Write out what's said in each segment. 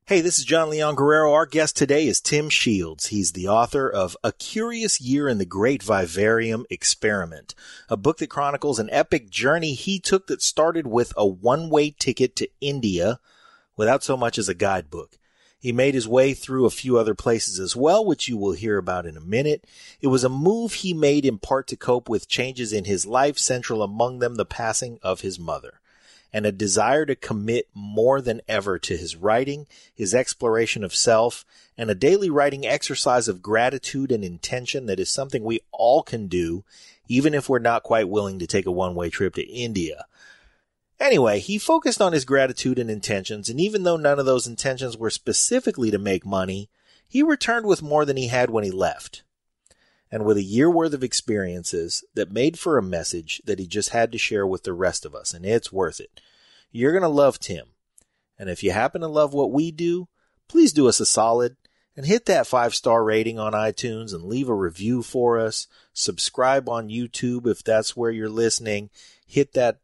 Hey, this is John Leon Guerrero. Our guest today is Tim Shields. He's the author of A Curious Year in the Great Vivarium Experiment, a book that chronicles an epic journey he took that started with a one-way ticket to India without so much as a guidebook. He made his way through a few other places as well, which you will hear about in a minute. It was a move he made in part to cope with changes in his life, central among them the passing of his mother, and a desire to commit more than ever to his writing, his exploration of self, and a daily writing exercise of gratitude and intention that is something we all can do, even if we're not quite willing to take a one-way trip to India. Anyway, he focused on his gratitude and intentions, and even though none of those intentions were specifically to make money, he returned with more than he had when he left, and with a year worth of experiences that made for a message that he just had to share with the rest of us, and it's worth it. You're going to love Tim, and if you happen to love what we do, please do us a solid and hit that 5-star rating on iTunes and leave a review for us. Subscribe on YouTube if that's where you're listening. Hit that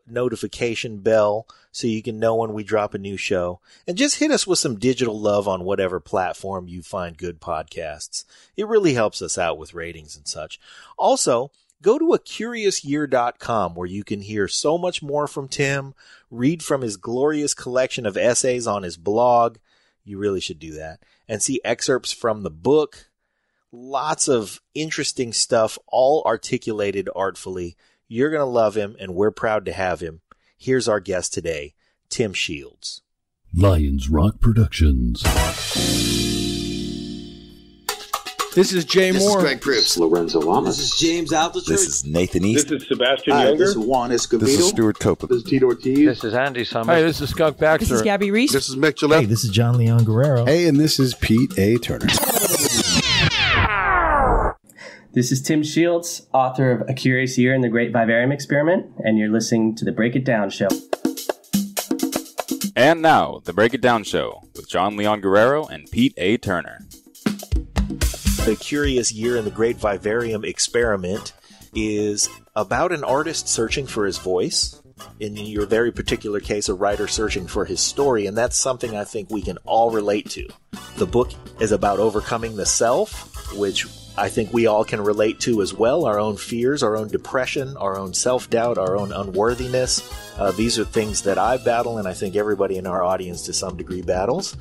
notification bell so you can know when we drop a new show. And just hit us with some digital love on whatever platform you find good podcasts. It really helps us out with ratings and such. Also, go to acuriousyear.com where you can hear so much more from Tim, read from his glorious collection of essays on his blog. You really should do that. And see excerpts from the book. Lots of interesting stuff, all articulated artfully. You're going to love him, and we're proud to have him. Here's our guest today, Tim Shields. Lions Rock Productions. This is Jay Moore. This is Greg Proops. Lorenzo Lamas. This is James Altucher. This is Nathan East. This is Sebastian Hi, Younger. this is Juan Escobedo. This is Stuart Copeland. This is Tito Ortiz. This is Andy Summers. Hi, this is Skunk Baxter. This is Gabby Reese. This is Mick Gillette. Hey, this is John Leon Guerrero. Hey, and this is Pete A. Turner. This is Tim Shields, author of A Curious Year in the Great Vivarium Experiment, and you're listening to The Break It Down Show. And now, The Break It Down Show with John Leon Guerrero and Pete A. Turner. The Curious Year in the Great Vivarium Experiment is about an artist searching for his voice. In your very particular case, a writer searching for his story, and that's something I think we can all relate to. The book is about overcoming the self, which I think we all can relate to as well. Our own fears, our own depression, our own self-doubt, our own unworthiness. These are things that I battle, and I think everybody in our audience to some degree battles.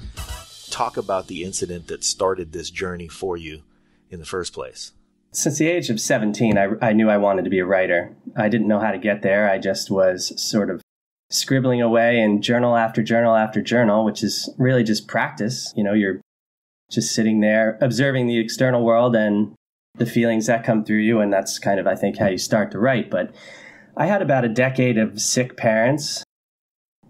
Talk about the incident that started this journey for you in the first place. Since the age of 17, I knew I wanted to be a writer. I didn't know how to get there. I just was sort of scribbling away in journal after journal after journal, which is really just practice. You know, you're just sitting there observing the external world and the feelings that come through you. And that's kind of, I think, how you start to write. But I had about a decade of sick parents.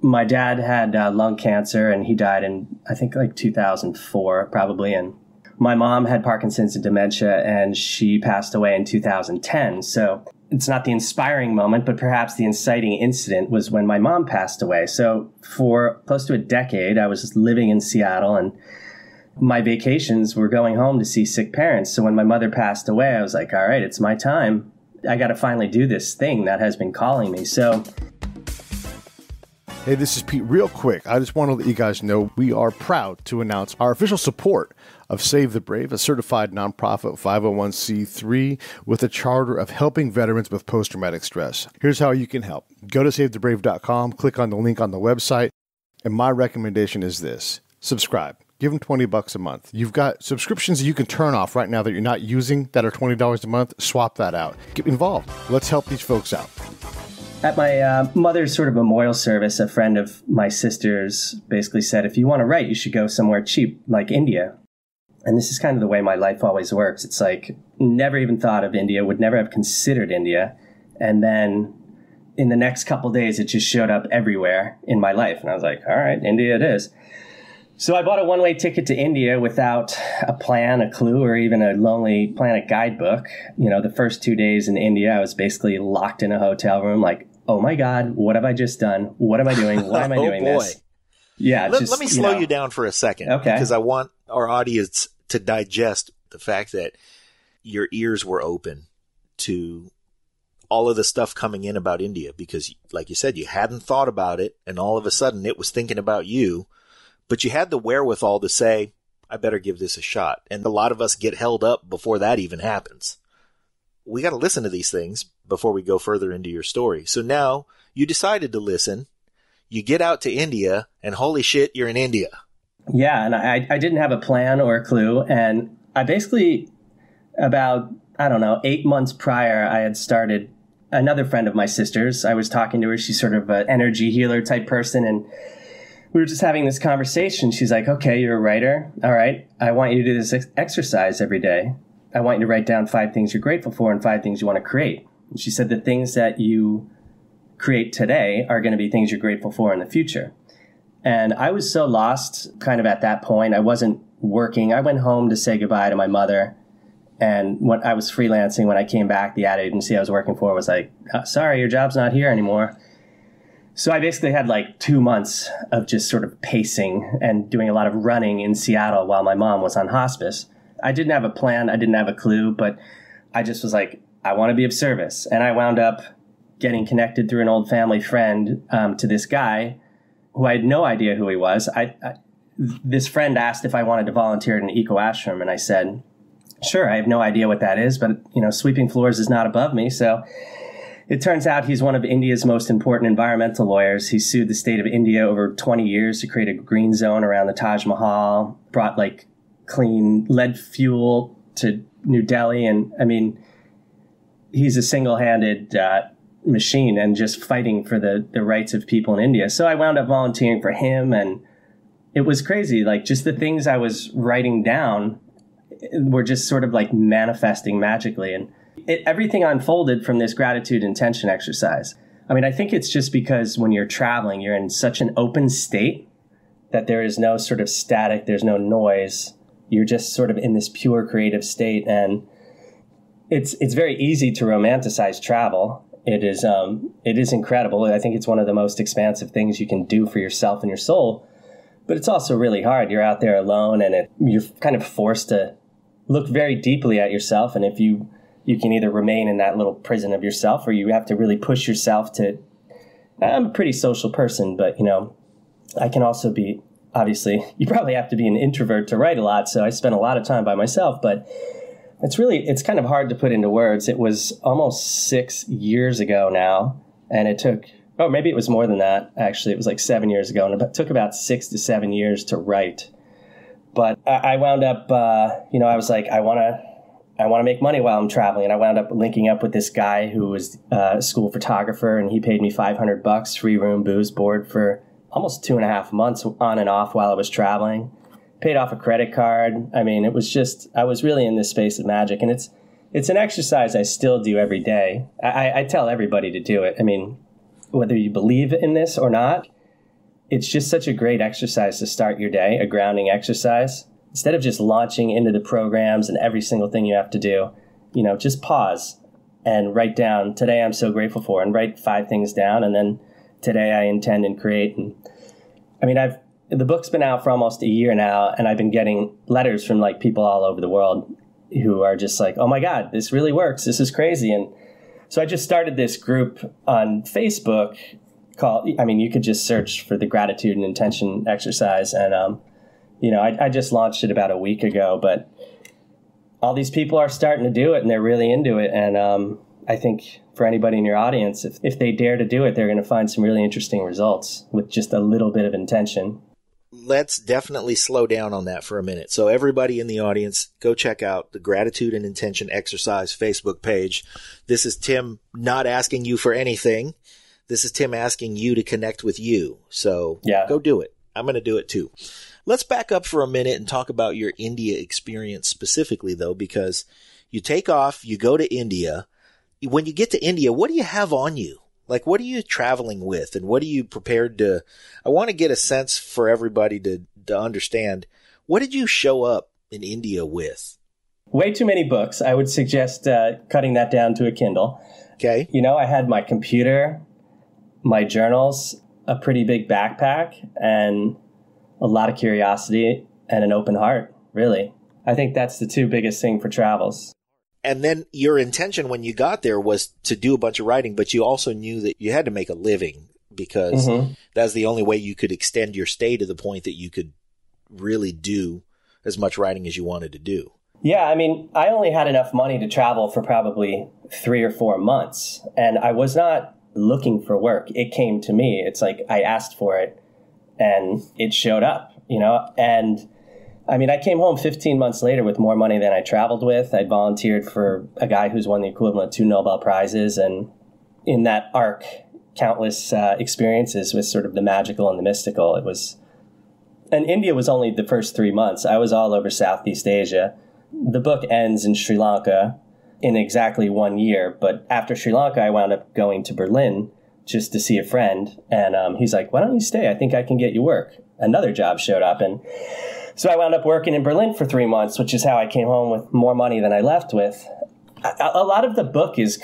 My dad had lung cancer, and he died in, I think, like 2004, probably. And my mom had Parkinson's and dementia, and she passed away in 2010. So it's not the inspiring moment, but perhaps the inciting incident was when my mom passed away. So for close to a decade, I was living in Seattle, and my vacations were going home to see sick parents. So when my mother passed away, I was like, all right, it's my time. I got to finally do this thing that has been calling me. So Hey, this is Pete. Real quick, I just want to let you guys know we are proud to announce our official support of Save the Brave, a certified nonprofit 501c3 with a charter of helping veterans with post-traumatic stress. Here's how you can help. Go to SaveTheBrave.com, click on the link on the website, and my recommendation is this. Subscribe. Give them $20 a month. You've got subscriptions that you can turn off right now that you're not using that are $20 a month. Swap that out. Get involved. Let's help these folks out. At my mother's sort of memorial service, a friend of my sister's basically said, if you want to write, you should go somewhere cheap, like India. And this is kind of the way my life always works. It's like, never even thought of India, would never have considered India. And then in the next couple days, it just showed up everywhere in my life. And I was like, all right, India it is. So I bought a one-way ticket to India without a plan, a clue, or even a Lonely Planet guidebook. You know, the first 2 days in India, I was basically locked in a hotel room like, oh my God, what have I just done? What am I doing? Why am I doing this? Yeah. Let me slow you down for a second. Okay. Because I want our audience to digest the fact that your ears were open to all of the stuff coming in about India because, like you said, you hadn't thought about it, and all of a sudden it was thinking about you. but you had the wherewithal to say, I better give this a shot. And a lot of us get held up before that even happens. We got to listen to these things before we go further into your story. So now you decided to listen. You get out to India, and holy shit, you're in India. Yeah, and I didn't have a plan or a clue. And I basically, about, 8 months prior, I had started another friend of my sister's. I was talking to her. She's sort of an energy healer type person. And we were just having this conversation. She's like, okay, you're a writer. All right. I want you to do this exercise every day. I want you to write down 5 things you're grateful for and 5 things you want to create. And she said the things that you create today are going to be things you're grateful for in the future. And I was so lost kind of at that point. I wasn't working. I went home to say goodbye to my mother. And when I was freelancing, when I came back, the ad agency I was working for was like, sorry, your job's not here anymore. So I basically had like 2 months of just sort of pacing and doing a lot of running in Seattle while my mom was on hospice. I didn't have a plan. I didn't have a clue, but I just was like, I want to be of service. And I wound up getting connected through an old family friend to this guy who I had no idea who he was. This friend asked if I wanted to volunteer at an eco ashram, and I said, sure, I have no idea what that is, but sweeping floors is not above me. So it turns out he's one of India's most important environmental lawyers. He sued the state of India over 20 years to create a green zone around the Taj Mahal, brought like clean lead fuel to New Delhi. And I mean, he's a single-handed machine and just fighting for the rights of people in India. So I wound up volunteering for him, and it was crazy. Like, just the things I was writing down were just sort of like manifesting magically. And everything unfolded from this gratitude intention exercise. I mean, I think it's just because when you're traveling, you're in such an open state that there is no sort of static, there's no noise. You're just sort of in this pure creative state. And it's very easy to romanticize travel. It is incredible. I think it's one of the most expansive things you can do for yourself and your soul. But it's also really hard. You're out there alone, and you're kind of forced to look very deeply at yourself. And if you can either remain in that little prison of yourself, or you have to really push yourself to. I'm a pretty social person, but I can also be, obviously, you probably have to be an introvert to write a lot. So I spend a lot of time by myself, but it's kind of hard to put into words. It was almost 6 years ago now, and it took, maybe it was more than that. Actually, it was like 7 years ago, and it took about 6 to 7 years to write. But I wound up, I was like, I want to make money while I'm traveling. And I wound up linking up with this guy who was a school photographer, and he paid me $500, free room, booze, board for almost 2.5 months on and off while I was traveling. Paid off a credit card. I mean, it was just, I was really in this space of magic. And it's an exercise I still do every day. I tell everybody to do it. I mean, whether you believe in this or not, it's just such a great exercise to start your day, a grounding exercise. Instead of just launching into the programs and every single thing you have to do, just pause and write down, today I'm so grateful for, and write 5 things down. And then today I intend and create. And I mean, the book's been out for almost a year now, and I've been getting letters from like people all over the world who are just like, oh my God, this really works. This is crazy. And so I just started this group on Facebook called, you could just search for the gratitude and intention exercise. And, I just launched it about a week ago, but all these people are starting to do it, and they're really into it. And I think for anybody in your audience, if they dare to do it, they're going to find some really interesting results with just a little bit of intention. Let's definitely slow down on that for a minute. So everybody in the audience, go check out the Gratitude and Intention Exercise Facebook page. This is Tim not asking you for anything. This is Tim asking you to connect with you. So Go do it. I'm going to do it too. Let's back up for a minute and talk about your India experience specifically, though, because you take off, you go to India. When you get to India, what do you have on you? Like, what are you traveling with, and what are you prepared to? I want to get a sense for everybody to understand. What did you show up in India with? Way too many books. I would suggest cutting that down to a Kindle. Okay. I had my computer, my journals, a pretty big backpack, and a lot of curiosity and an open heart, really. I think that's the 2 biggest things for travels. And then your intention when you got there was to do a bunch of writing, but you also knew that you had to make a living because that's the only way you could extend your stay to the point that you could really do as much writing as you wanted to do. Yeah, I mean, I only had enough money to travel for probably 3 or 4 months, and I was not looking for work. It came to me. It's like I asked for it, and it showed up, And I mean, I came home 15 months later with more money than I traveled with. I volunteered for a guy who's won the equivalent of 2 Nobel Prizes, and in that arc, countless experiences with sort of the magical and the mystical. And India was only the first 3 months. I was all over Southeast Asia. The book ends in Sri Lanka in exactly 1 year. But after Sri Lanka, I wound up going to Berlin just to see a friend. And he's like, why don't you stay? I think I can get you work. Another job showed up. And so I wound up working in Berlin for 3 months, which is how I came home with more money than I left with. A lot of the book is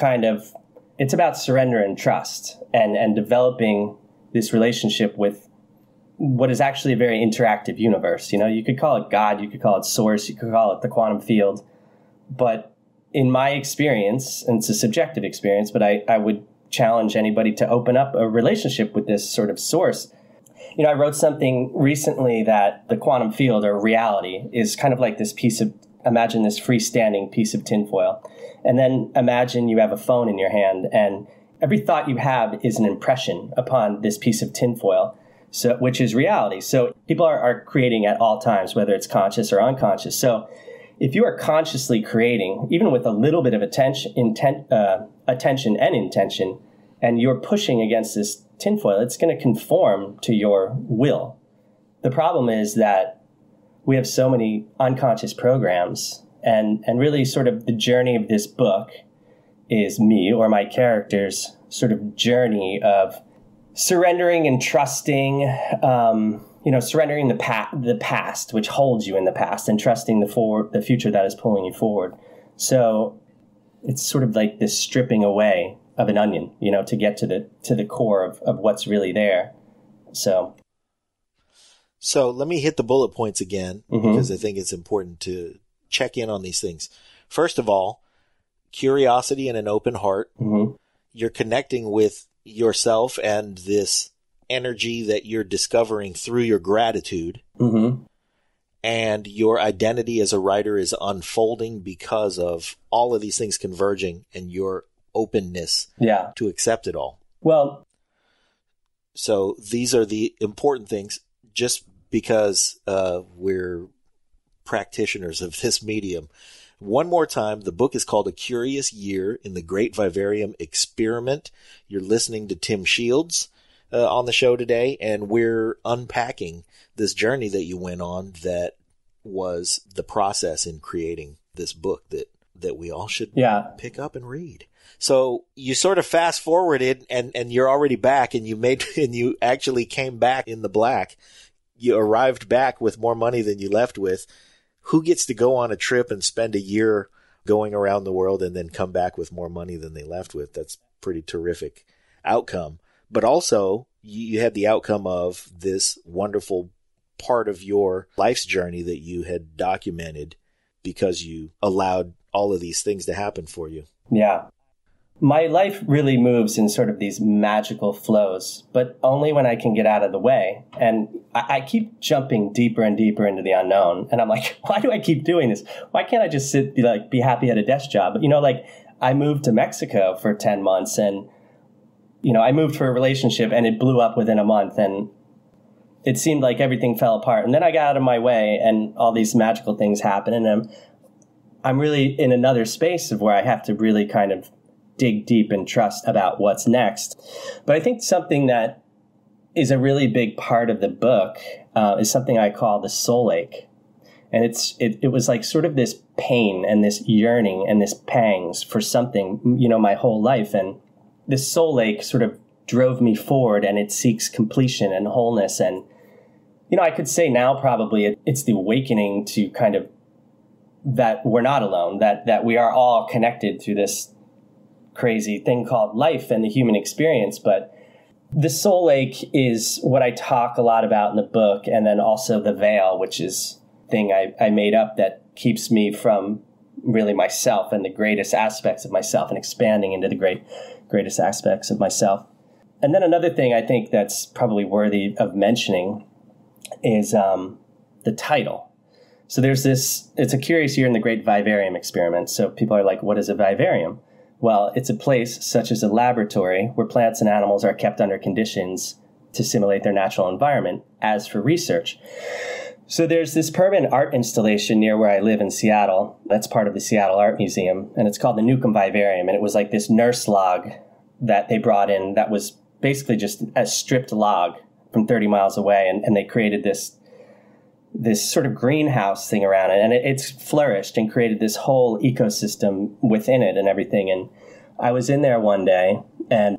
it's about surrender and trust and developing this relationship with what is actually a very interactive universe. You could call it God, you could call it source, you could call it the quantum field. But in my experience, and it's a subjective experience, but I would challenge anybody to open up a relationship with this sort of source. I wrote something recently that the quantum field or reality is kind of like this imagine this freestanding piece of tinfoil. And then imagine you have a phone in your hand, and every thought you have is an impression upon this piece of tinfoil, which is reality. So people are creating at all times, whether it's conscious or unconscious. So if you are consciously creating, even with a little bit of attention and intention, and you're pushing against this tinfoil, it's going to conform to your will. The problem is that we have so many unconscious programs, and really sort of the journey of this book is me or my character's sort of journey of surrendering and trusting, surrendering the past, which holds you in the past, and trusting the future that is pulling you forward. So it's sort of like this stripping away of an onion, to get to the core of what's really there. So let me hit the bullet points again, because I think it's important to check in on these things. First of all, curiosity and an open heart. You're connecting with yourself and this energy that you're discovering through your gratitude. And your identity as a writer is unfolding because of all of these things converging and your openness to accept it all. Well, so these are the important things. Just because we're practitioners of this medium. One more time, the book is called A Curious Year in the Great Vivarium Experiment. You're listening to Tim Shields on the show today, and we're unpacking this journey that you went on that was the process in creating this book that we all should pick up and read. So you sort of fast forwarded and you're already back, and you actually came back in the black. You arrived back with more money than you left with. Who gets to go on a trip and spend a year going around the world and then come back with more money than they left with? That's pretty terrific outcome. But also, you had the outcome of this wonderful part of your life's journey that you had documented because you allowed all of these things to happen for you. Yeah. My life really moves in sort of these magical flows, but only when I can get out of the way. And I keep jumping deeper and deeper into the unknown. And I'm like, why do I keep doing this? Why can't I just be happy at a desk job? But, I moved to Mexico for 10 months and, I moved for a relationship and it blew up within a month, and it seemed like everything fell apart. And then I got out of my way and all these magical things happened. And I'm really in another space of where I have to really kind of dig deep and trust about what's next. But I think something that is a really big part of the book is something I call the soul ache. And it was like sort of this pain and this yearning and this pangs for something, my whole life. And this soul ache sort of drove me forward, and it seeks completion and wholeness. And, I could say now probably it's the awakening to kind of that we're not alone, that we are all connected through this crazy thing called life and the human experience. But the soul ache is what I talk a lot about in the book. And then also the veil, which is thing I made up that keeps me from really myself and the greatest aspects of myself and expanding into the greatest aspects of myself. And then another thing I think that's probably worthy of mentioning is the title. So it's a curious year in the Great Vivarium Experiment. So people are like, what is a vivarium? Well, it's a place such as a laboratory where plants and animals are kept under conditions to simulate their natural environment as for research. So there's this permanent art installation near where I live in Seattle. That's part of the Seattle Art Museum, and it's called the Newcomb Vivarium. And it was like this nurse log that they brought in that was basically just a stripped log from 30 miles away. And they created this sort of greenhouse thing around it. And it's flourished and created this whole ecosystem within it and everything. And I was in there one day, and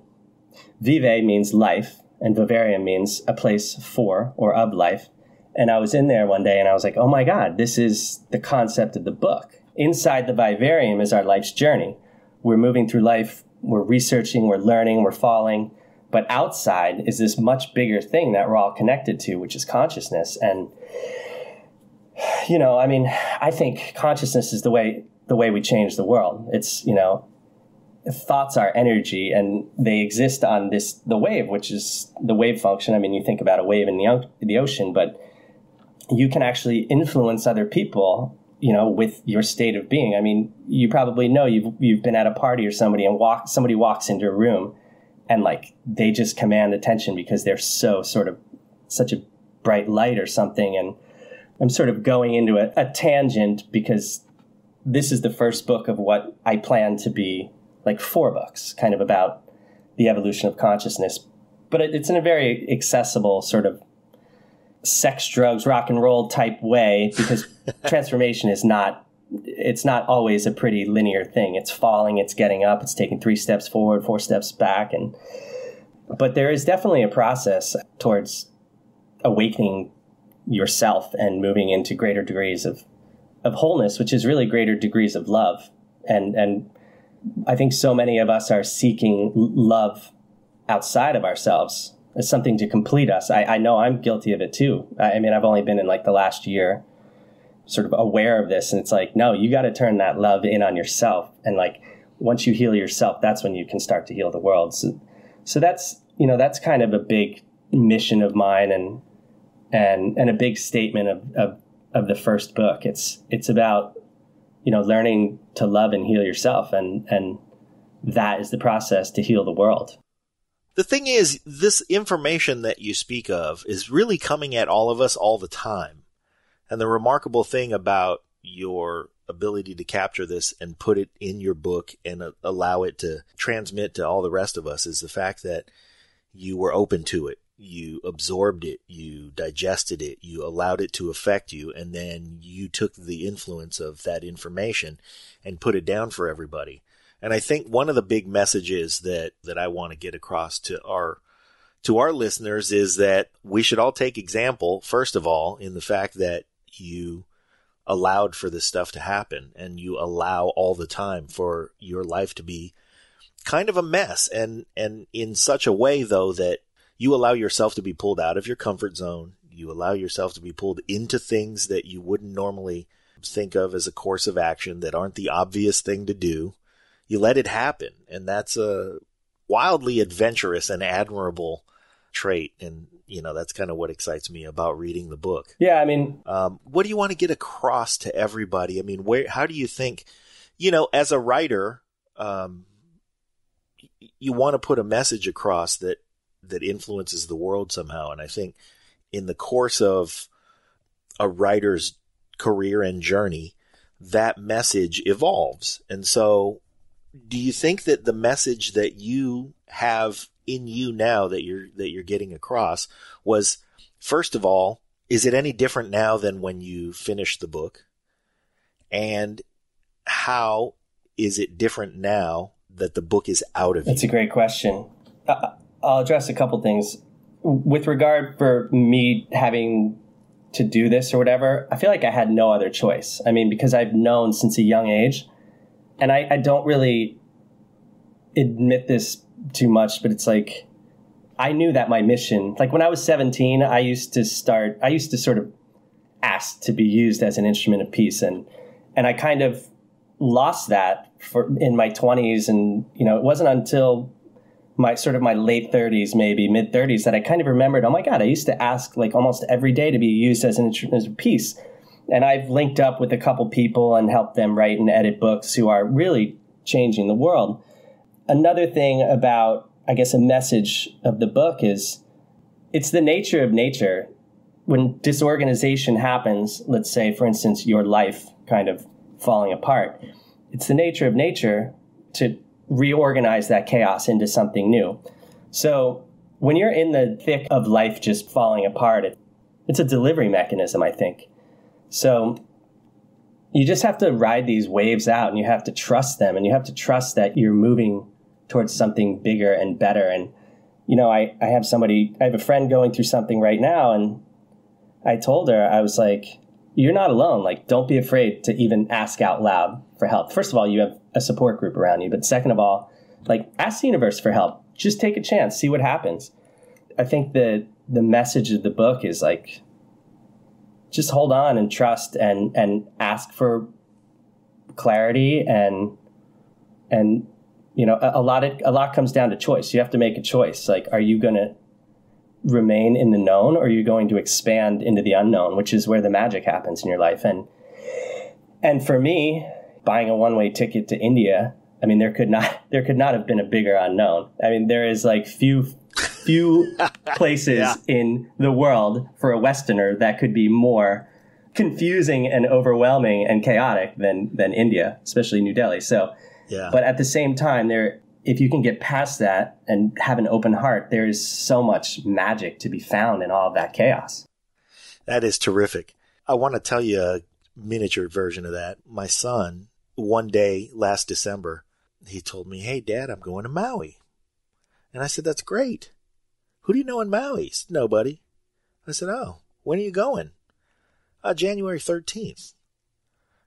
vive means life, and vivarium means a place for or of life. And I was in there one day and I was like, oh my God, this is the concept of the book. Inside the vivarium is our life's journey. We're moving through life, we're researching, we're learning, we're falling. But outside is this much bigger thing that we're all connected to, which is consciousness. And, I think consciousness is the way we change the world. It's, thoughts are energy, and they exist on the wave, which is the wave function. I mean, you think about a wave in the ocean, but you can actually influence other people, with your state of being. I mean, you probably know you've been at a party or somebody walks into a room and like they just command attention because they're such a bright light or something. And I'm sort of going into a tangent because this is the first book of what I plan to be like 4 books, kind of about the evolution of consciousness. But it's in a very accessible sort of sex, drugs, rock and roll type way, because transformation it's not always a pretty linear thing. It's falling, it's getting up, it's taking 3 steps forward, 4 steps back. But there is definitely a process towards awakening yourself and moving into greater degrees of wholeness, which is really greater degrees of love. And I think so many of us are seeking love outside of ourselves as something to complete us. I know I'm guilty of it too. I mean, I've only been in like the last year sort of aware of this. And it's like, no, you got to turn that love in on yourself. And like, once you heal yourself, that's when you can start to heal the world. So that's, that's kind of a big mission of mine and a big statement of the first book. It's about, learning to love and heal yourself. And that is the process to heal the world. The thing is, this information that you speak of is really coming at all of us all the time. And the remarkable thing about your ability to capture this and put it in your book and allow it to transmit to all the rest of us is the fact that you were open to it. You absorbed it, you digested it, you allowed it to affect you, and then you took the influence of that information and put it down for everybody. And I think one of the big messages that I want to get across to our listeners is that we should all take example, first of all, in the fact that you allowed for this stuff to happen, and you allow all the time for your life to be kind of a mess, and in such a way, though, that you allow yourself to be pulled out of your comfort zone. You allow yourself to be pulled into things that you wouldn't normally think of as a course of action, that aren't the obvious thing to do. You let it happen. And that's a wildly adventurous and admirable trait. And, that's kind of what excites me about reading the book. Yeah, I mean, what do you want to get across to everybody? I mean, how do you think, as a writer, you want to put a message across that influences the world somehow. And I think in the course of a writer's career and journey, that message evolves. And so do you think that the message that you have in you now that you're getting across was, first of all, is it any different now than when you finished the book? And how is it different now that the book is out of you? That's a great question. I'll address a couple things. With regard for me having to do this or whatever, I feel like I had no other choice. I mean, because I've known since a young age, and I don't really admit this too much, but it's like, I knew that my mission, like when I was 17, I used to sort of ask to be used as an instrument of peace. And I kind of lost that in my 20s. And, it wasn't until my late 30s, maybe mid 30s, that I kind of remembered, oh my God, I used to ask like almost every day to be used as a piece. And I've linked up with a couple people and helped them write and edit books who are really changing the world. Another thing about, I guess, a message of the book is it's the nature of nature. When disorganization happens, let's say, for instance, your life kind of falling apart, it's the nature of nature to reorganize that chaos into something new. So when you're in the thick of life just falling apart, it's a delivery mechanism, I think. So you just have to ride these waves out, and you have to trust them, and you have to trust that you're moving towards something bigger and better. And, you know, I have a friend going through something right now, and I told her, I was like, you're not alone. Like, don't be afraid to even ask out loud for help. First of all, you have a support group around you. But second of all, like, ask the universe for help. Just take a chance, see what happens. I think the message of the book is like, just hold on and trust and ask for clarity and you know, a lot comes down to choice. You have to make a choice. Like, are you going to remain in the known, or are you going to expand into the unknown, which is where the magic happens in your life? And for me, buying a one-way ticket to India, I mean, there could not have been a bigger unknown. I mean, there is like few places in the world for a Westerner that could be more confusing and overwhelming and chaotic than India, especially New Delhi. So, but at the same time, if you can get past that and have an open heart, there is so much magic to be found in all of that chaos. That is terrific. I want to tell you a miniature version of that. My son, one day last December, he told me, "Hey, Dad, I'm going to Maui." And I said, "That's great. Who do you know in Maui?" He said, "Nobody." I said, "Oh, when are you going?" January 13th.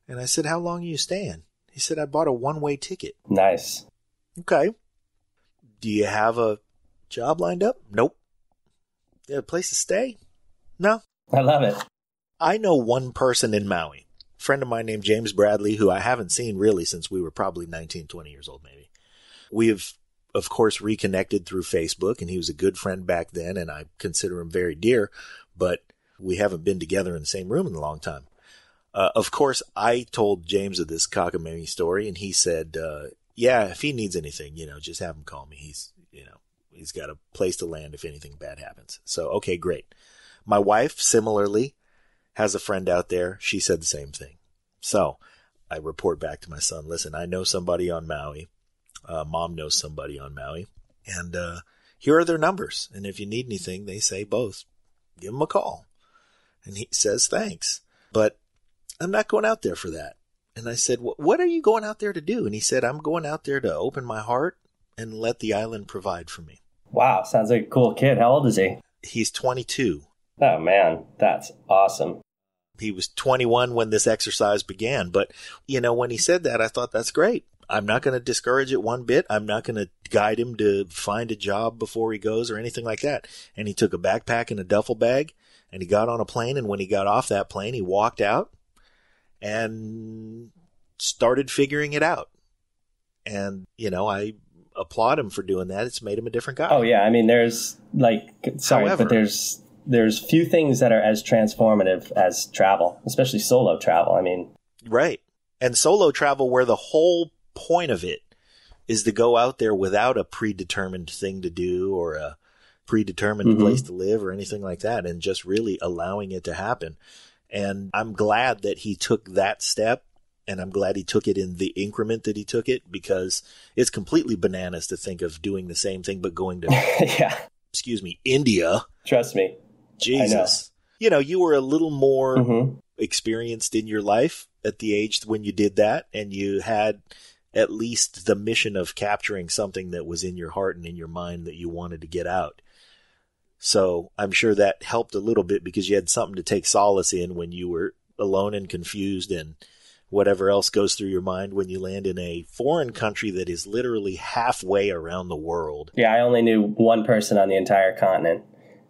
And I said, "How long are you staying?" He said, "I bought a one-way ticket." Nice. Okay. Do you have a job lined up? Nope. You have a place to stay? No. I love it. I know one person in Maui, a friend of mine named James Bradley, who I haven't seen really since we were probably 19, 20 years old, maybe. We have, of course, reconnected through Facebook, and he was a good friend back then, and I consider him very dear, but we haven't been together in the same room in a long time. Of course, I told James of this cockamamie story, and he said, yeah, if he needs anything, just have him call me. He's got a place to land if anything bad happens. So, okay, great. My wife, similarly, has a friend out there. She said the same thing. So I report back to my son, listen, I know somebody on Maui. Mom knows somebody on Maui. And here are their numbers. And if you need anything, they say both. Give them a call. And he says, thanks. But I'm not going out there for that. And I said, what are you going out there to do? And he said, I'm going out there to open my heart and let the island provide for me. Wow. Sounds like a cool kid. How old is he? He's 22. Oh, man. That's awesome. He was 21 when this exercise began. But, when he said that, I thought, that's great. I'm not going to discourage it one bit. I'm not going to guide him to find a job before he goes or anything like that. And he took a backpack and a duffel bag, and he got on a plane. And when he got off that plane, he walked out and started figuring it out. And, I applaud him for doing that. It's made him a different guy. Oh, yeah. I mean, there's but there's few things that are as transformative as travel, especially solo travel. I mean, right. And solo travel where the whole point of it is to go out there without a predetermined thing to do or a predetermined place to live or anything like that, and just really allowing it to happen. And I'm glad that he took that step, and I'm glad he took it in the increment that he took it, because it's completely bananas to think of doing the same thing but going to, India. Trust me. Jesus. You were a little more experienced in your life at the age when you did that, and you had at least the mission of capturing something that was in your heart and in your mind that you wanted to get out. So I'm sure that helped a little bit, because you had something to take solace in when you were alone and confused and whatever else goes through your mind when you land in a foreign country that is literally halfway around the world. Yeah, I only knew one person on the entire continent,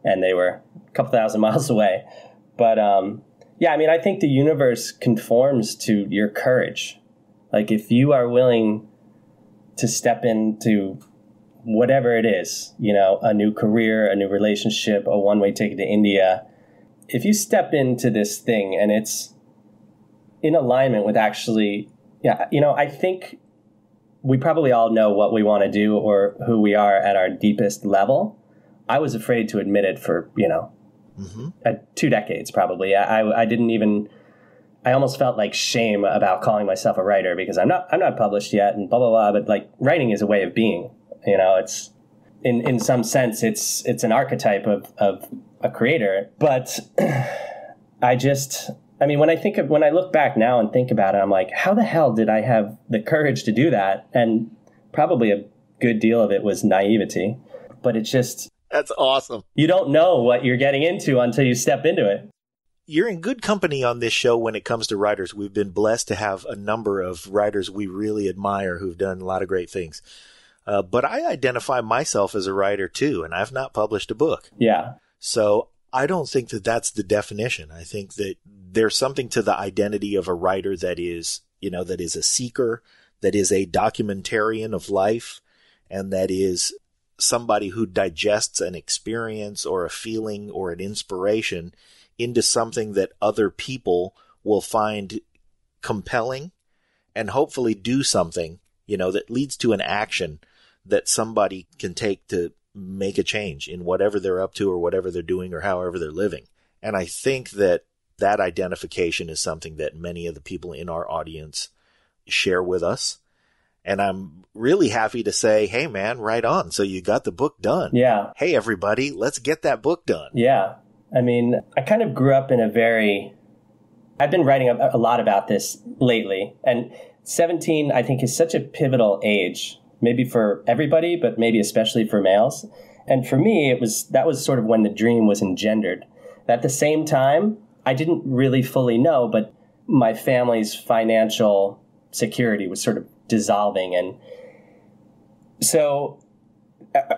and they were a couple thousand miles away. But I think the universe conforms to your courage. Like, if you are willing to step into whatever it is, a new career, a new relationship, a one-way ticket to India. If you step into this thing and it's in alignment with actually, I think we probably all know what we want to do or who we are at our deepest level. I was afraid to admit it for, 2 decades probably. I didn't even, I almost felt like shame about calling myself a writer because I'm not published yet and blah, blah, blah. But like writing is a way of being, it's in some sense, it's an archetype of a creator. But when I look back now and think about it, I'm like, how the hell did I have the courage to do that? And probably a good deal of it was naivety, but it's just, that's awesome. You don't know what you're getting into until you step into it. You're in good company on this show when it comes to writers. We've been blessed to have a number of writers we really admire who've done a lot of great things. But I identify myself as a writer too, and I've not published a book. Yeah. So I don't think that that's the definition. I think that there's something to the identity of a writer that is, that is a seeker, that is a documentarian of life, and that is somebody who digests an experience or a feeling or an inspiration into something that other people will find compelling and hopefully do something, that leads to an action that somebody can take to make a change in whatever they're up to or whatever they're doing or however they're living. And I think that identification is something that many of the people in our audience share with us. And I'm really happy to say, hey, man, right on. So you got the book done. Yeah. Hey, everybody, let's get that book done. Yeah. I kind of grew up in I've been writing a lot about this lately. And 17, I think, is such a pivotal age, maybe for everybody, but maybe especially for males. And for me, that was sort of when the dream was engendered. At the same time, I didn't really fully know, but my family's financial security was sort of dissolving. And so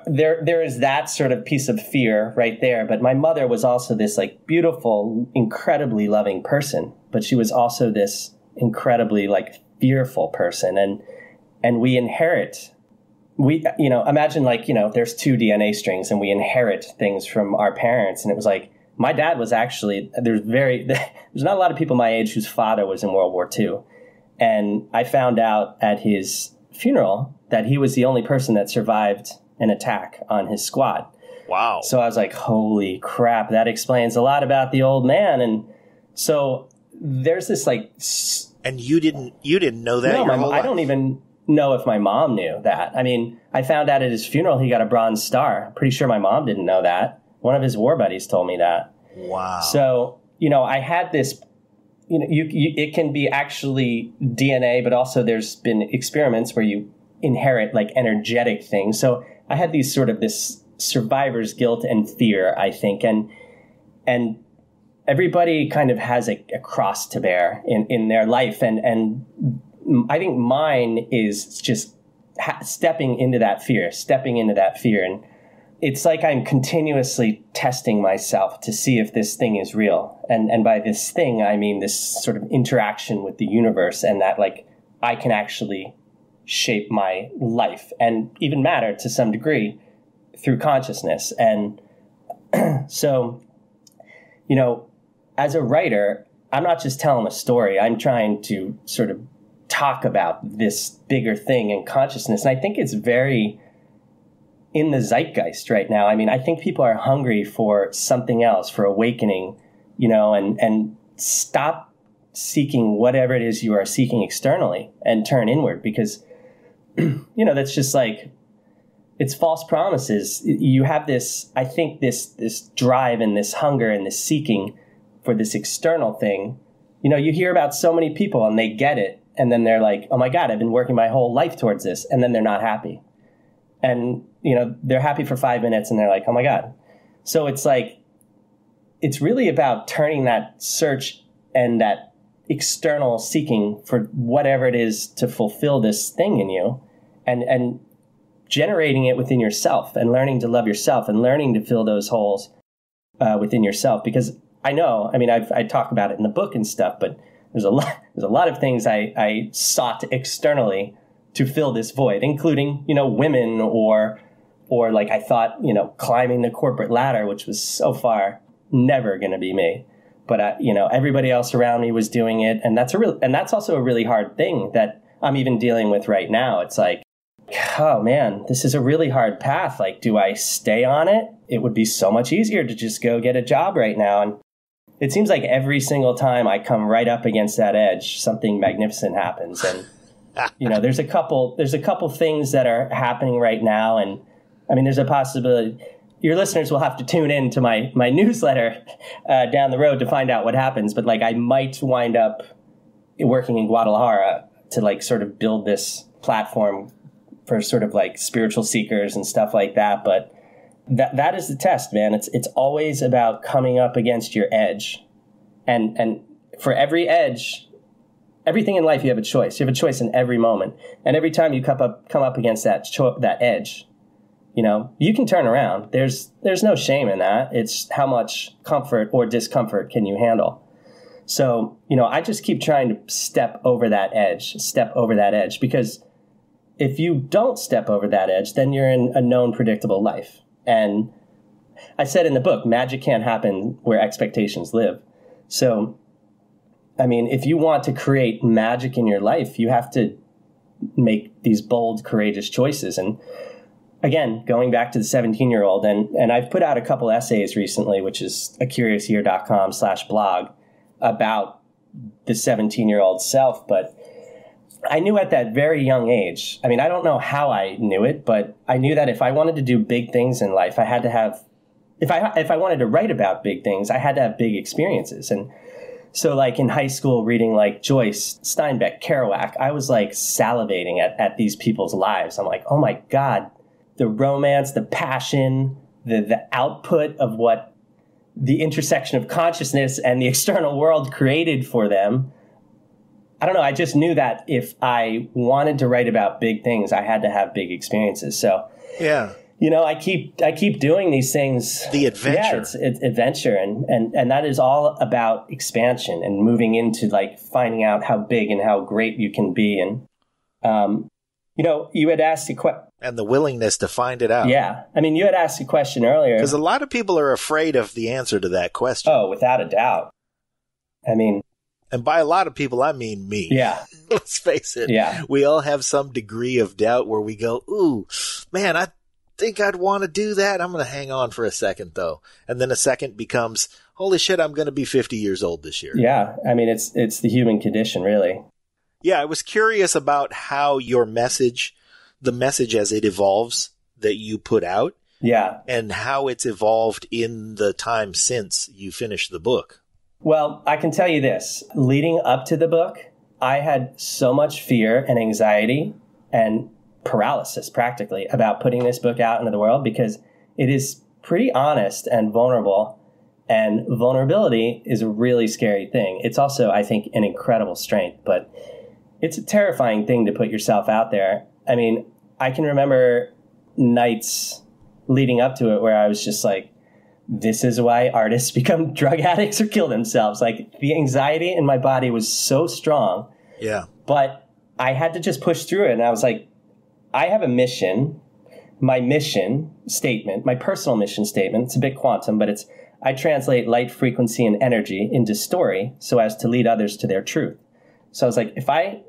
there is that sort of piece of fear right there. But my mother was also this like beautiful, incredibly loving person, but she was also this incredibly like fearful person. And we inherit, imagine like, there's 2 DNA strings and we inherit things from our parents. And it was like, my dad was actually, there's not a lot of people my age whose father was in World War II. And I found out at his funeral that he was the only person that survived an attack on his squad. Wow. So I was like, holy crap, that explains a lot about the old man. And so there's this like... And you didn't know that? No, I don't even know if my mom knew that. I found out at his funeral he got a Bronze Star. Pretty sure my mom didn't know that. One of his war buddies told me that. Wow. So, I had this... it can be actually DNA, but also there's been experiments where you inherit like energetic things. So I had these sort of this survivor's guilt and fear, I think. And everybody kind of has a cross to bear in their life. And I think mine is just stepping into that fear. And it's like I'm continuously testing myself to see if this thing is real. And by this thing, I mean this sort of interaction with the universe and that like I can actually shape my life and even matter to some degree through consciousness. And so, as a writer, I'm not just telling a story. I'm trying to sort of talk about this bigger thing in consciousness. And I think it's very in the zeitgeist right now. I think people are hungry for something else, for awakening, and stop seeking whatever it is you are seeking externally and turn inward because, that's just like, it's false promises. You have this, I think this drive and this hunger and this seeking for this external thing. You hear about so many people and they get it. And then they're like, oh my God, I've been working my whole life towards this. And then they're not happy. And, they're happy for 5 minutes and they're like, oh my God. So it's like, it's really about turning that search and that external seeking for whatever it is to fulfill this thing in you and generating it within yourself and learning to love yourself and learning to fill those holes within yourself. Because I know, I talk about it in the book and stuff, but there's a lot of things I sought externally to fill this void, including, women or Or like I thought, climbing the corporate ladder, which was so far never going to be me. But everybody else around me was doing it, and that's also a really hard thing that I'm even dealing with right now. It's like, oh man, this is a really hard path. Like, do I stay on it? It would be so much easier to just go get a job right now. And it seems like every single time I come right up against that edge, something magnificent happens. And there's a couple things that are happening right now, and I mean, there's a possibility. Your listeners will have to tune in to my newsletter down the road to find out what happens. But like, I might wind up working in Guadalajara to like sort of build this platform for sort of like spiritual seekers and stuff like that. But that is the test, man. It's always about coming up against your edge, and for every edge, everything in life you have a choice. You have a choice in every moment, and every time you come up against that edge. You can turn around. There's no shame in that. It's how much comfort or discomfort can you handle? So, I just keep trying to step over that edge, because if you don't step over that edge, then you're in a known, predictable life. And I said in the book, magic can't happen where expectations live. So, I mean, if you want to create magic in your life, you have to make these bold, courageous choices. And again, going back to the 17-year-old, and I've put out a couple essays recently, which is acuriousyear.com/blog, about the 17-year-old self. But I knew at that very young age, I mean, I don't know how I knew it, but I knew that if I wanted to do big things in life, I had to have, if I wanted to write about big things, I had to have big experiences. And so like in high school, reading like Joyce, Steinbeck, Kerouac, I was like salivating at these people's lives. I'm like, oh my God, the romance, the passion, the output of what the intersection of consciousness and the external world created for them. I don't know. I just knew that if I wanted to write about big things, I had to have big experiences. So, yeah, I keep doing these things. The adventure. Yeah, it's adventure. And that is all about expansion and moving into like finding out how big and how great you can be. And, you had asked a question. And the willingness to find it out. Yeah. I mean, you had asked a question earlier. Because a lot of people are afraid of the answer to that question. Oh, without a doubt. I mean. And by a lot of people, I mean me. Yeah. Let's face it. Yeah. We all have some degree of doubt where we go, ooh, man, I think I'd want to do that. I'm going to hang on for a second, though. And then a second becomes, holy shit, I'm going to be 50 years old this year. Yeah. I mean, it's the human condition, really. Yeah. I was curious about how your message, the message as it evolves that you put out. Yeah. And how it's evolved in the time since you finished the book. Well, I can tell you this. Leading up to the book, I had so much fear and anxiety and paralysis, practically, about putting this book out into the world, because it is pretty honest and vulnerable. And vulnerability is a really scary thing. It's also, I think, an incredible strength, but it's a terrifying thing to put yourself out there. I mean, I can remember nights leading up to it where I was just like, this is why artists become drug addicts or kill themselves. Like, the anxiety in my body was so strong. Yeah. But I had to just push through it. And I was like, I have a mission. My mission statement, my personal mission statement, it's a bit quantum, but it's, I translate light, frequency, and energy into story so as to lead others to their truth. So I was like, if I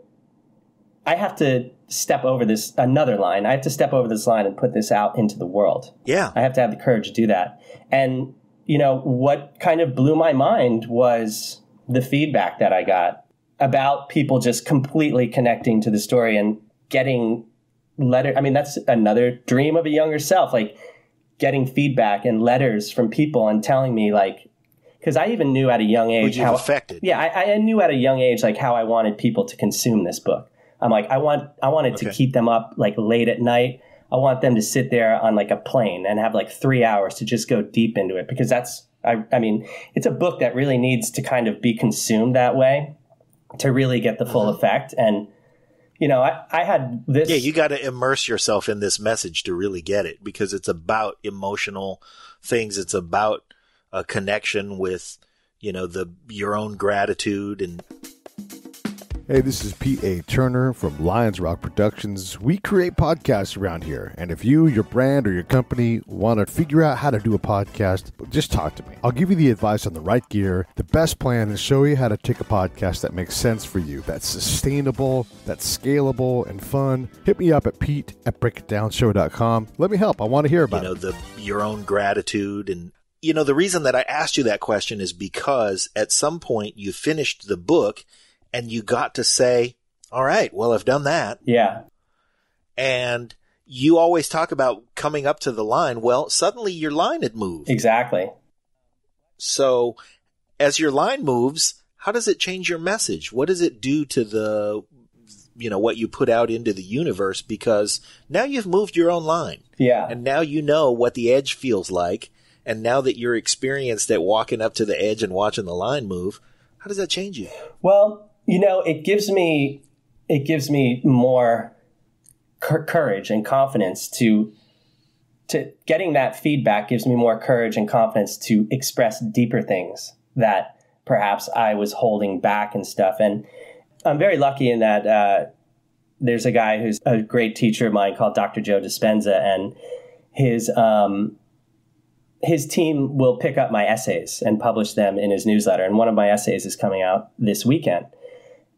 have to step over this, another line. I have to step over this line and put this out into the world. Yeah. I have to have the courage to do that. And, what kind of blew my mind was the feedback that I got about people just completely connecting to the story and getting letter. I mean, that's another dream of a younger self, like getting feedback and letters from people and telling me, like, because I even knew at a young age how affected. Yeah, I knew at a young age, like, how I wanted people to consume this book. I'm like, I wanted to keep them up like late at night. I want them to sit there on like a plane and have like 3 hours to just go deep into it, because that's, I mean, it's a book that really needs to kind of be consumed that way to really get the full effect. And, I had this. Yeah, you got to immerse yourself in this message to really get it, because it's about emotional things. It's about a connection with, your own gratitude and. Hey, this is Pete A. Turner from Lions Rock Productions. We create podcasts around here, and if you, your brand, or your company want to figure out how to do a podcast, just talk to me. I'll give you the advice on the right gear, the best plan, and show you how to take a podcast that makes sense for you, that's sustainable, that's scalable, and fun. Hit me up at pete@breakitdownshow.com. Let me help. I want to hear about it. Your own gratitude. And, the reason that I asked you that question is because at some point you finished the book and you got to say, all right, well, I've done that. Yeah. And you always talk about coming up to the line. Well, suddenly your line had moved. Exactly. So as your line moves, how does it change your message? What does it do to the, what you put out into the universe? Because now you've moved your own line. Yeah. And now you know what the edge feels like. And now that you're experienced at walking up to the edge and watching the line move, how does that change you? Well, it gives me more courage and confidence to getting that feedback gives me more courage and confidence to express deeper things that perhaps I was holding back and stuff. And I'm very lucky in that there's a guy who's a great teacher of mine called Dr. Joe Dispenza, and his team will pick up my essays and publish them in his newsletter. And one of my essays is coming out this weekend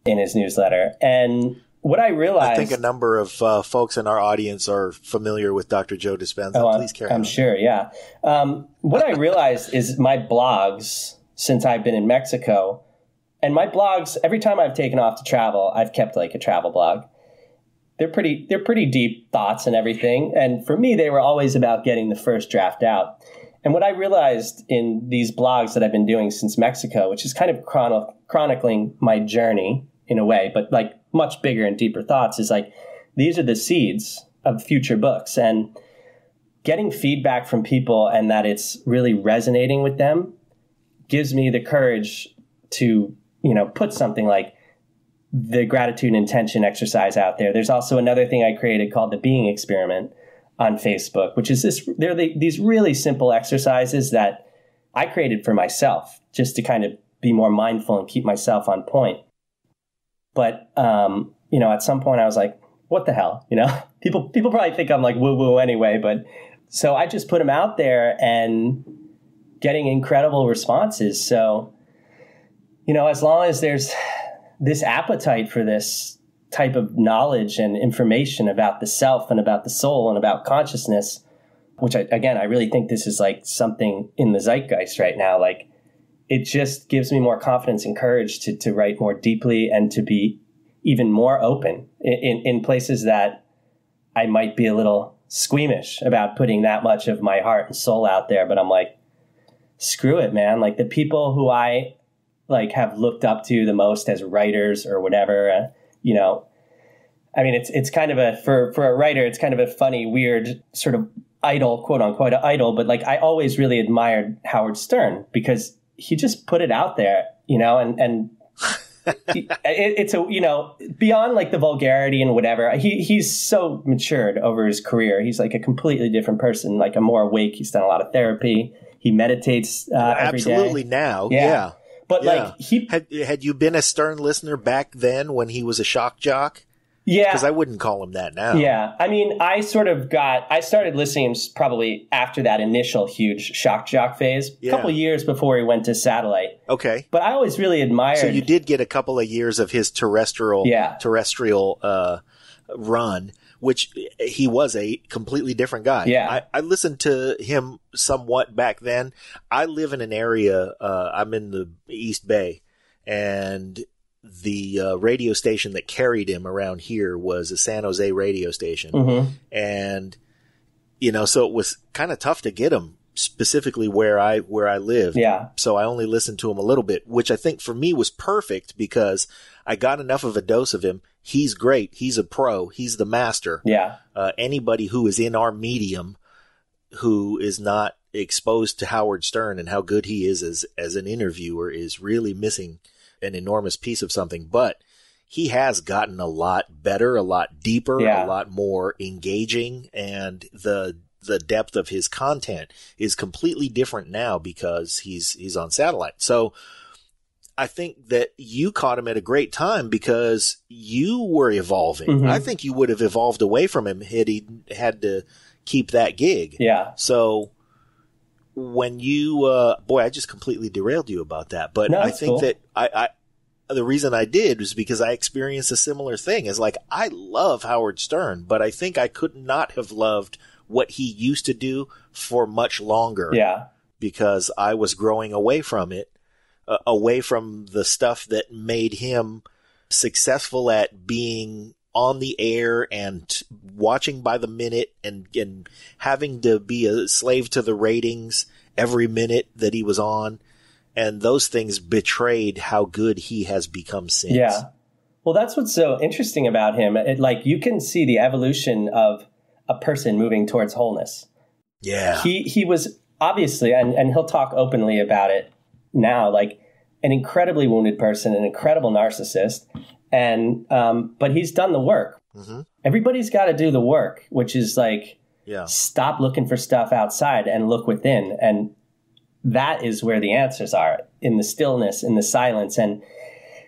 in his newsletter. And what I realized... I think a number of folks in our audience are familiar with Dr. Joe Dispenza. Please carry on. I'm sure, yeah. What I realized is my blogs, since I've been in Mexico, and my blogs, every time I've taken off to travel, I've kept like a travel blog. They're pretty deep thoughts and everything. And for me, they were always about getting the first draft out. And what I realized in these blogs that I've been doing since Mexico, which is kind of chronicling my journey in a way, but like much bigger and deeper thoughts, is like, these are the seeds of future books. And getting feedback from people and that it's really resonating with them gives me the courage to, put something like the gratitude and intention exercise out there. There's also another thing I created called the Being Experiment on Facebook, which is these really simple exercises that I created for myself just to kind of be more mindful and keep myself on point. But, at some point I was like, what the hell? People probably think I'm like woo woo anyway, but so I just put them out there and getting incredible responses. So, as long as there's this appetite for this type of knowledge and information about the self and about the soul and about consciousness, which I really think this is like something in the zeitgeist right now. Like, it just gives me more confidence and courage to write more deeply and to be even more open in places that I might be a little squeamish about putting that much of my heart and soul out there. But I'm like, screw it, man. Like, the people who I have looked up to the most as writers or whatever, it's kind of for a writer, it's kind of a funny, weird sort of idol, quote unquote idol. But like, I always really admired Howard Stern because he just put it out there, and it's beyond like the vulgarity and whatever. He's so matured over his career. He's like a completely different person, like a more awake. He's done a lot of therapy. He meditates every day. Absolutely now. Yeah. But like had you been a Stern listener back then when he was a shock jock? Yeah. Because I wouldn't call him that now. Yeah. I mean, I started listening probably after that initial huge shock jock phase, a couple of years before he went to satellite. Okay. But I always really admired. So you did get a couple of years of his terrestrial run, which he was a completely different guy. Yeah. I listened to him somewhat back then. I live in an area, I'm in the East Bay, and the radio station that carried him around here was a San Jose radio station. Mm-hmm. And, so it was kind of tough to get him specifically where I lived. Yeah. So I only listened to him a little bit, which I think for me was perfect because I got enough of a dose of him. He's great. He's a pro. He's the master. Yeah. Anybody who is in our medium who is not exposed to Howard Stern and how good he is as an interviewer is really missing an enormous piece of something. But he has gotten a lot better, a lot deeper, a lot more engaging, and the depth of his content is completely different now because he's on satellite. So I think that you caught him at a great time because you were evolving. Mm-hmm. I think you would have evolved away from him had he had to keep that gig. Yeah. So when you, boy, I just completely derailed you about that. But No, I it's think cool. that the reason I did was because I experienced a similar thing. It's like, I love Howard Stern, but I think I could not have loved what he used to do for much longer. Yeah. Because I was growing away from it, away from the stuff that made him successful at being on the air and watching by the minute and having to be a slave to the ratings every minute that he was on. And those things betrayed how good he has become since. Yeah. Well, that's what's so interesting about him. Like, you can see the evolution of a person moving towards wholeness. Yeah. He was obviously, and he'll talk openly about it now, like an incredibly wounded person, an incredible narcissist. And, but he's done the work. Mm-hmm. Everybody's got to do the work, which is like, stop looking for stuff outside and look within. And that is where the answers are, in the stillness, in the silence. And,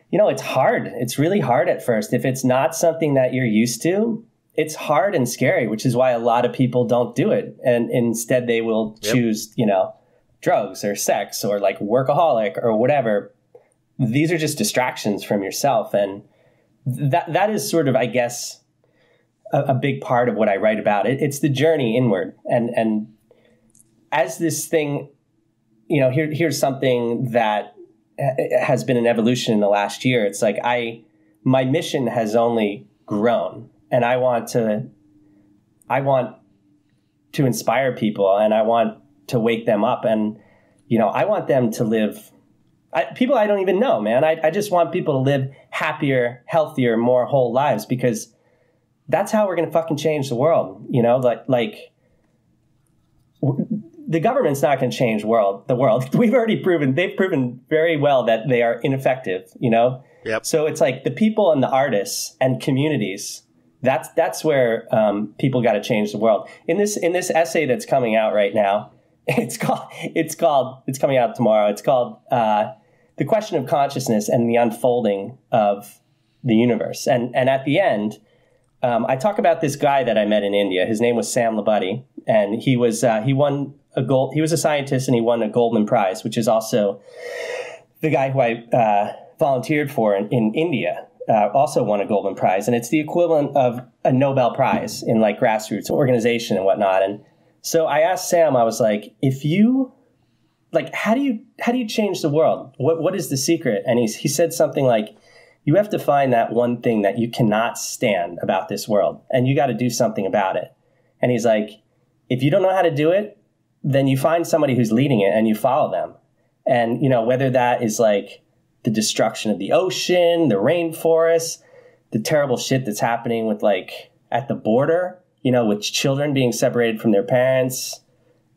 you know, it's hard. It's really hard at first. If it's not something that you're used to, it's hard and scary, which is why a lot of people don't do it. And instead they will choose, you know, drugs or sex or like workaholic or whatever. These are just distractions from yourself. And that is sort of, I guess, a big part of what I write about. It's the journey inward. And as this thing, you know, here's something that has been an evolution in the last year. It's like my mission has only grown, and I want to inspire people, and I want to wake them up, and, you know, I want them to live. People I don't even know, man. I just want people to live happier, healthier, more whole lives, because that's how we're going to fucking change the world. You know, like the government's not going to change the world. They've proven very well that they are ineffective, you know? Yep. So it's like the people and the artists and communities, that's where people got to change the world. In this essay that's coming out right now, it's coming out tomorrow. It's called The Question of Consciousness and the Unfolding of the Universe. And at the end, I talk about this guy that I met in India. His name was Sam Labuddy, and he was he was a scientist, and he won a Goldman Prize, which is also the guy who I volunteered for in India, also won a Goldman Prize. And it's the equivalent of a Nobel Prize in like grassroots organization and whatnot. And so I asked Sam, I was like, how do you change the world? What is the secret? And he said something like, you have to find that one thing that you cannot stand about this world, and you got to do something about it. And he's like, if you don't know how to do it, then you find somebody who's leading it and you follow them. And, you know, whether that is like the destruction of the ocean, the rainforest, the terrible shit that's happening with like at the border, you know, with children being separated from their parents.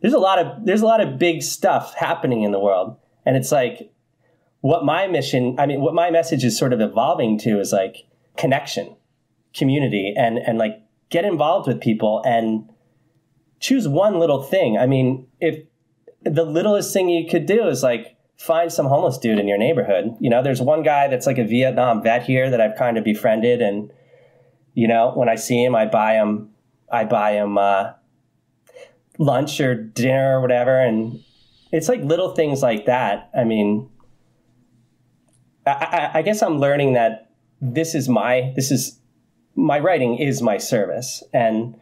There's a lot of big stuff happening in the world. And it's like, what my message is sort of evolving to is like connection, community, and like get involved with people and choose one little thing. I mean, if the littlest thing you could do is like find some homeless dude in your neighborhood. You know, there's one guy that's like a Vietnam vet here that I've kind of befriended. And, you know, when I see him, I buy him lunch or dinner or whatever. And it's like little things like that. I mean, I guess I'm learning that my writing is my service. And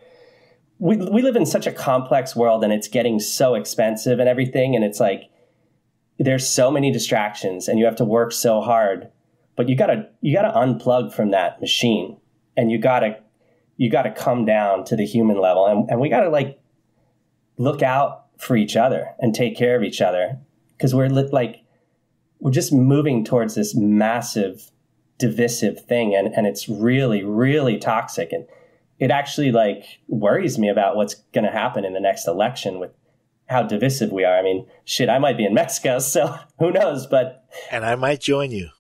we live in such a complex world, and it's getting so expensive and everything. And it's like, there's so many distractions and you have to work so hard, but you gotta unplug from that machine, and you gotta come down to the human level. And we gotta like look out for each other and take care of each other, because we're just moving towards this massive divisive thing. And it's really, really toxic. And it actually like worries me about what's going to happen in the next election with how divisive we are. I mean, shit, I might be in Mexico, so who knows? And I might join you.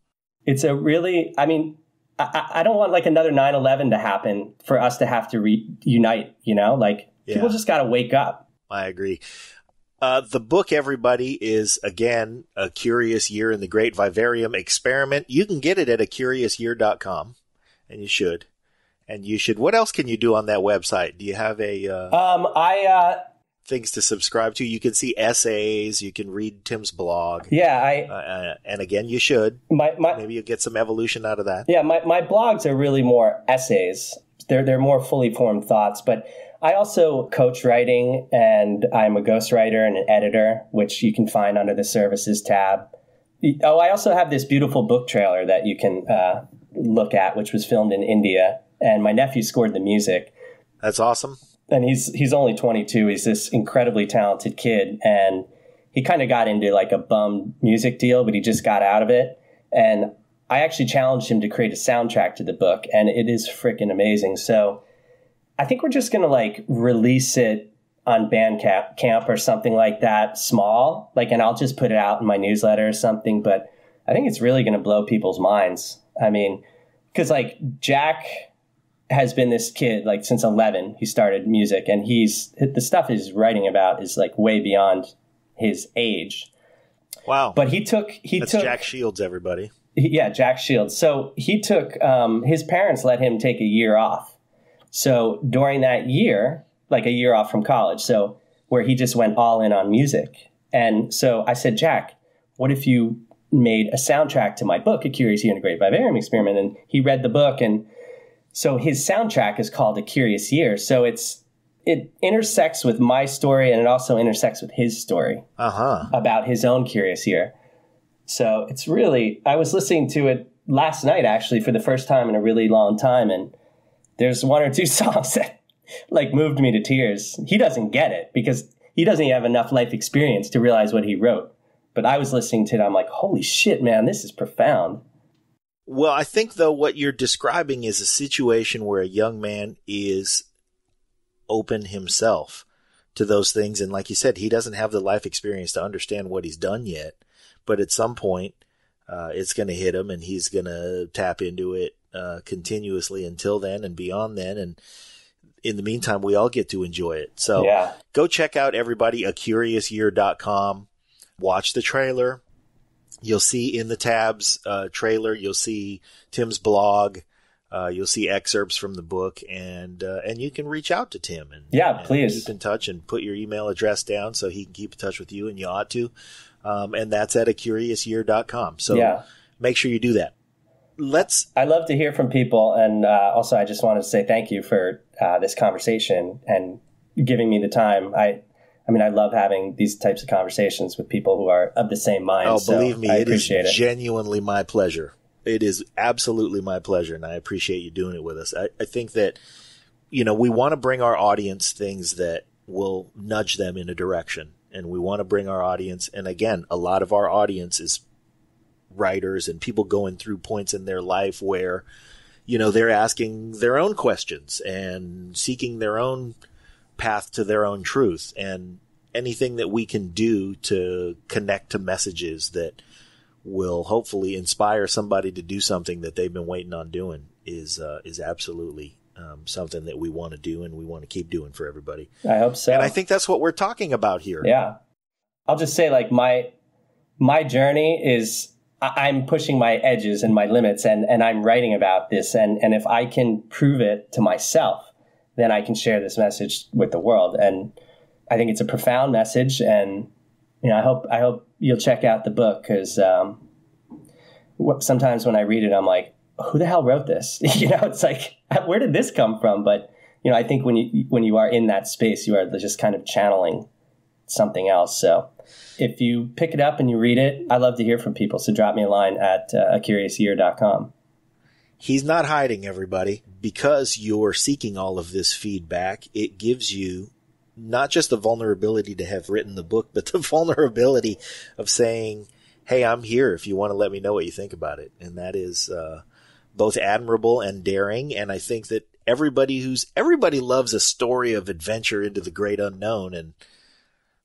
It's a really, I mean, I don't want like another 9/11 to happen for us to have to reunite, you know, like people just got to wake up. I agree. The book, everybody, is, again, A Curious Year in the Great Vivarium Experiment. You can get it at acuriousyear.com, and you should. And you should. What else can you do on that website? Do you have things to subscribe to? You can see essays. You can read Tim's blog. Yeah, and again, you should. Maybe you'll get some evolution out of that. Yeah, my blogs are really more essays. They're more fully formed thoughts, but I also coach writing, and I'm a ghostwriter and an editor, which you can find under the services tab. Oh, I also have this beautiful book trailer that you can look at, which was filmed in India, and my nephew scored the music. That's awesome. And he's only 22. He's this incredibly talented kid, and he kind of got into like a bum music deal, but he just got out of it. And I actually challenged him to create a soundtrack to the book, and it is freaking amazing. So I think we're just going to like release it on Bandcamp or something like that, small, like, and I'll just put it out in my newsletter or something. But I think it's really going to blow people's minds. I mean, because like Jack has been this kid like since 11. He started music, and the stuff he's writing about is like way beyond his age. Wow! But That's Jack Shields, everybody. Yeah, Jack Shields. So he took his parents let him take a year off. So during that year, like a year off from college, so where he just went all in on music. And so I said, Jack, what if you made a soundtrack to my book, A Curious Year in the Great Vivarium Experiment? And he read the book, and so his soundtrack is called A Curious Year. So it intersects with my story, and it also intersects with his story about his own curious year. So it's really, I was listening to it last night, actually, for the first time in a really long time. And there's one or two songs that like moved me to tears. He doesn't get it because he doesn't have enough life experience to realize what he wrote. But I was listening to it. I'm like, holy shit, man, this is profound. Well, I think, though, what you're describing is a situation where a young man is open himself to those things. And like you said, he doesn't have the life experience to understand what he's done yet. But at some point, it's going to hit him, and he's going to tap into it continuously until then and beyond then. And in the meantime, we all get to enjoy it. So Go check out, everybody, acuriousyear.com. Watch the trailer. You'll see in the tabs trailer, you'll see Tim's blog. You'll see excerpts from the book, and you can reach out to Tim. Please. Keep in touch and put your email address down so he can keep in touch with you, and you ought to. And that's at acuriousyear.com. So make sure you do that. I love to hear from people. And also, I just wanted to say thank you for this conversation and giving me the time. I love having these types of conversations with people who are of the same mind. Oh, believe me, it is genuinely my pleasure. It is absolutely my pleasure, and I appreciate you doing it with us. I think that, we want to bring our audience things that will nudge them in a direction. And we want to bring our audience, and again, a lot of our audience is writers and people going through points in their life where, they're asking their own questions and seeking their own path to their own truth. And anything that we can do to connect to messages that will hopefully inspire somebody to do something that they've been waiting on doing is absolutely something that we want to do, and we want to keep doing for everybody. I hope so. And I think that's what we're talking about here. Yeah. I'll just say, like, my journey is I'm pushing my edges and my limits, and I'm writing about this. And if I can prove it to myself, then I can share this message with the world. And I think it's a profound message. And, I hope you'll check out the book, because sometimes when I read it, I'm like, who the hell wrote this? It's like, where did this come from? But, I think when you are in that space, you are just kind of channeling something else. So if you pick it up and you read it, I love to hear from people. So drop me a line at acuriousyear.com. He's not hiding, everybody. Because you're seeking all of this feedback, it gives you not just the vulnerability to have written the book, but the vulnerability of saying, hey, I'm here if you want to let me know what you think about it. And that is both admirable and daring. And I think that everybody loves a story of adventure into the great unknown. And,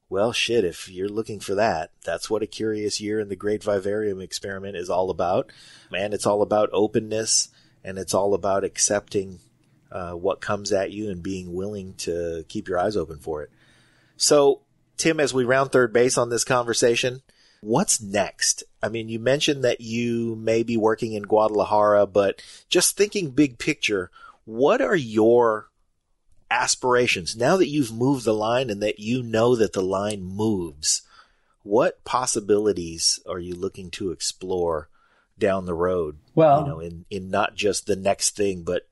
well, shit, if you're looking for that, that's what A Curious Year in the Great Vivarium Experiment is all about. And it's all about openness, and it's all about accepting what comes at you and being willing to keep your eyes open for it. So, Tim, as we round third base on this conversation, what's next? I mean, you mentioned that you may be working in Guadalajara, but just thinking big picture, what are your aspirations now that you've moved the line and that you know that the line moves? What possibilities are you looking to explore down the road? Well, in not just the next thing, but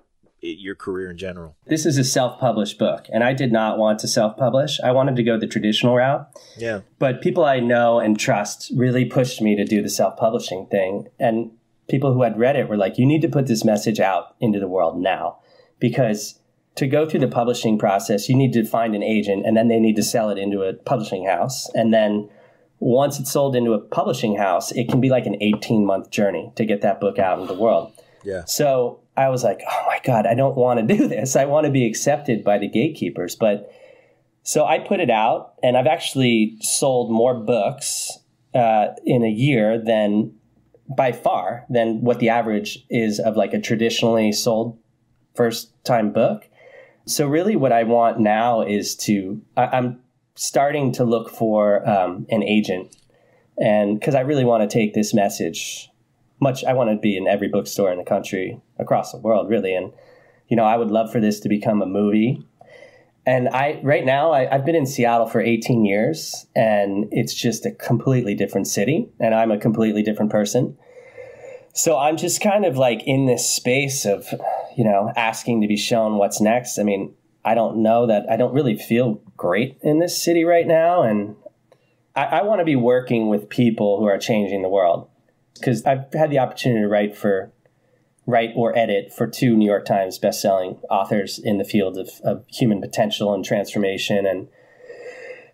your career in general. This is a self-published book, and I did not want to self-publish. I wanted to go the traditional route. Yeah. But people I know and trust really pushed me to do the self-publishing thing. And people who had read it were like, you need to put this message out into the world now. Because to go through the publishing process, you need to find an agent, and then they need to sell it into a publishing house. And then once it's sold into a publishing house, it can be like an 18-month journey to get that book out into the world. Yeah. So I was like, oh my God, I don't want to do this. I want to be accepted by the gatekeepers. But so I put it out, and I've actually sold more books in a year than by far than what the average is of like a traditionally sold first time book. So really what I want now is I'm starting to look for an agent, and because I really want to take this message I want to be in every bookstore in the country, across the world, really. And, I would love for this to become a movie. And right now, I've been in Seattle for 18 years, and it's just a completely different city, and I'm a completely different person. So I'm just kind of like in this space of, asking to be shown what's next. I mean, I don't know that I don't really feel great in this city right now. And I want to be working with people who are changing the world, because I've had the opportunity to write or edit for 2 New York Times bestselling authors in the field of human potential and transformation. And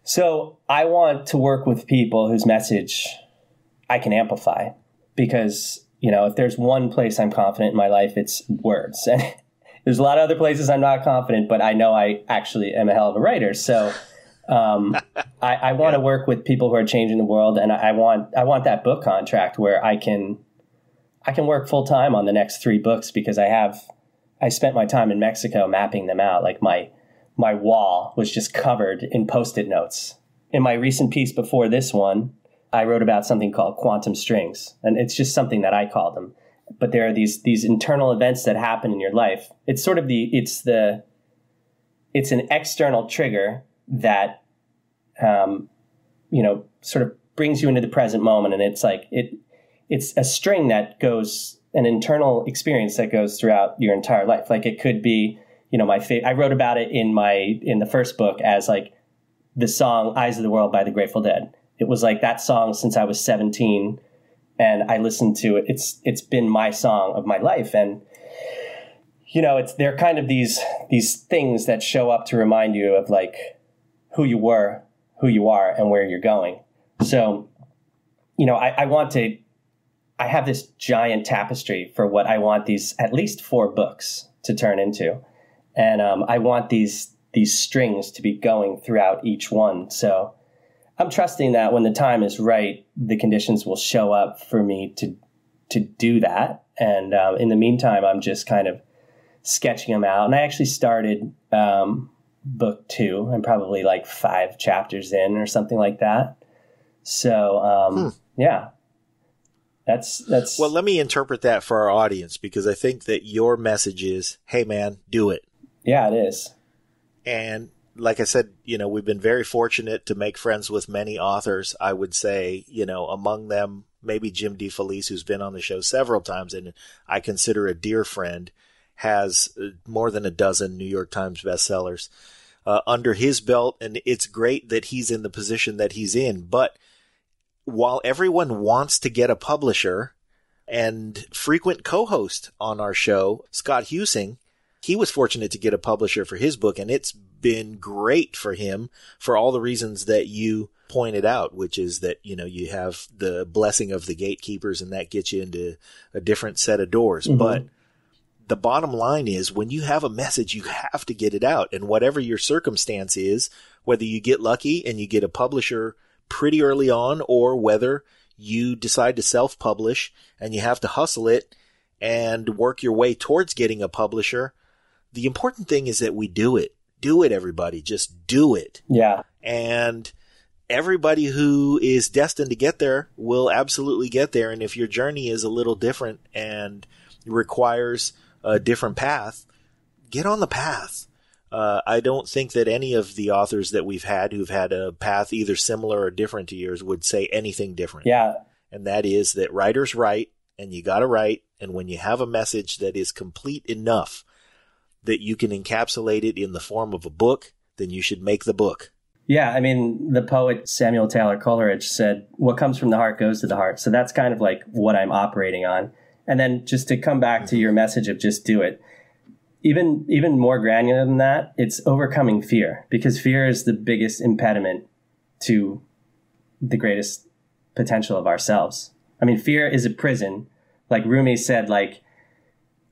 so I want to work with people whose message I can amplify, because, if there's one place I'm confident in my life, it's words. And there's a lot of other places I'm not confident, but I know I actually am a hell of a writer. So I want to work with people who are changing the world, and I want that book contract where I can work full time on the next 3 books, because I spent my time in Mexico mapping them out. Like my wall was just covered in Post-it notes. In my recent piece before this one, I wrote about something called quantum strings, and it's just something that I call them. But there are these internal events that happen in your life. It's sort of it's an external trigger that, sort of brings you into the present moment. And it's like, it's a string that goes, an internal experience that goes throughout your entire life. Like it could be, I wrote about it in the first book as like the song Eyes of the World by the Grateful Dead. It was like that song since I was 17, and I listened to it. It's been my song of my life. And, they're kind of these things that show up to remind you of like who you were, who you are, and where you're going. So, I have this giant tapestry for what I want these at least 4 books to turn into. And I want these strings to be going throughout each one. So I'm trusting that when the time is right, the conditions will show up for me to do that. And in the meantime, I'm just kind of sketching them out. And I actually started book 2. I'm probably like 5 chapters in or something like that. So, yeah. That's well, let me interpret that for our audience, because I think that your message is, hey man, do it. Yeah, it is. And like I said, we've been very fortunate to make friends with many authors. I would say, among them, maybe Jim DeFelice, who's been on the show several times and I consider a dear friend, has more than a dozen New York Times bestsellers under his belt. And it's great that he's in the position that he's in. But while everyone wants to get a publisher, and frequent co-host on our show, Scott Husing, he was fortunate to get a publisher for his book, and it's been great for him for all the reasons that you pointed out, which is that, you have the blessing of the gatekeepers, and that gets you into a different set of doors. Mm-hmm. But the bottom line is, when you have a message, you have to get it out. And whatever your circumstance is, whether you get lucky and you get a publisher pretty early on, or whether you decide to self-publish and you have to hustle it and work your way towards getting a publisher, the important thing is that we do it. Do it, everybody. Just do it. Yeah. And everybody who is destined to get there will absolutely get there. And if your journey is a little different and requires a different path, get on the path. I don't think that any of the authors that we've had who've had a path either similar or different to yours would say anything different. Yeah. And that is that writers write, and you got to write. And when you have a message that is complete enough that you can encapsulate it in the form of a book, then you should make the book. Yeah, I mean, the poet Samuel Taylor Coleridge said, what comes from the heart goes to the heart. So that's kind of like what I'm operating on. And then just to come back to your message of just do it, even more granular than that, it's overcoming fear, because fear is the biggest impediment to the greatest potential of ourselves. I mean, fear is a prison. Like Rumi said, like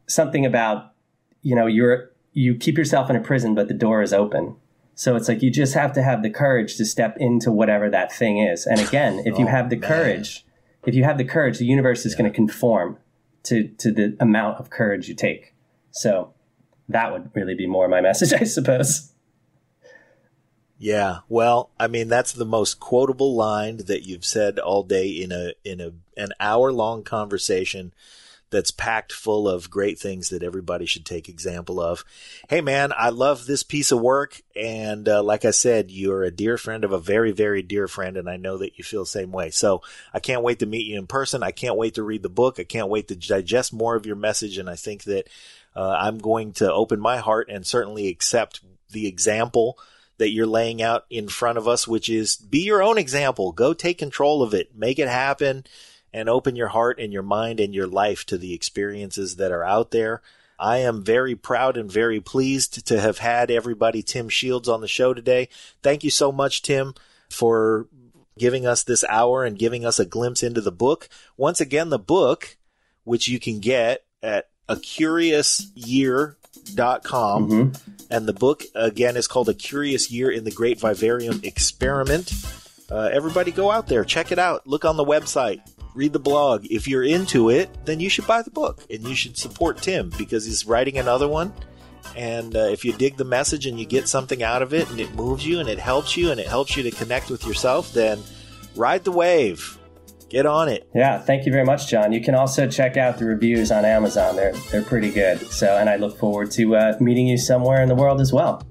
something about, you keep yourself in a prison, but the door is open. So it's like you just have to have the courage to step into whatever that thing is. And again, if you have the courage, the universe is going to conform to the amount of courage you take. So that would really be more my message, I suppose. Yeah, well, I mean, that's the most quotable line that you've said all day in an hour-long conversation that's packed full of great things that everybody should take example of. Hey, man, I love this piece of work. And like I said, you're a dear friend of a very, very dear friend, and I know that you feel the same way. So I can't wait to meet you in person. I can't wait to read the book. I can't wait to digest more of your message. And I think that I'm going to open my heart and certainly accept the example that you're laying out in front of us, which is be your own example. Go take control of it. Make it happen. And open your heart and your mind and your life to the experiences that are out there. I am very proud and very pleased to have had everybody, Tim Shields, on the show today. Thank you so much, Tim, for giving us this hour and giving us a glimpse into the book. Once again, the book, which you can get at acuriousyear.com. Mm-hmm. And the book, again, is called A Curious Year in the Great Vivarium Experiment. Everybody go out there, check it out, look on the website. Read the blog. If you're into it, then you should buy the book and you should support Tim because he's writing another one. And if you dig the message and you get something out of it and it moves you and it helps you to connect with yourself, then ride the wave. Get on it. Yeah, thank you very much, John. You can also check out the reviews on Amazon. They're pretty good. So, and I look forward to meeting you somewhere in the world as well.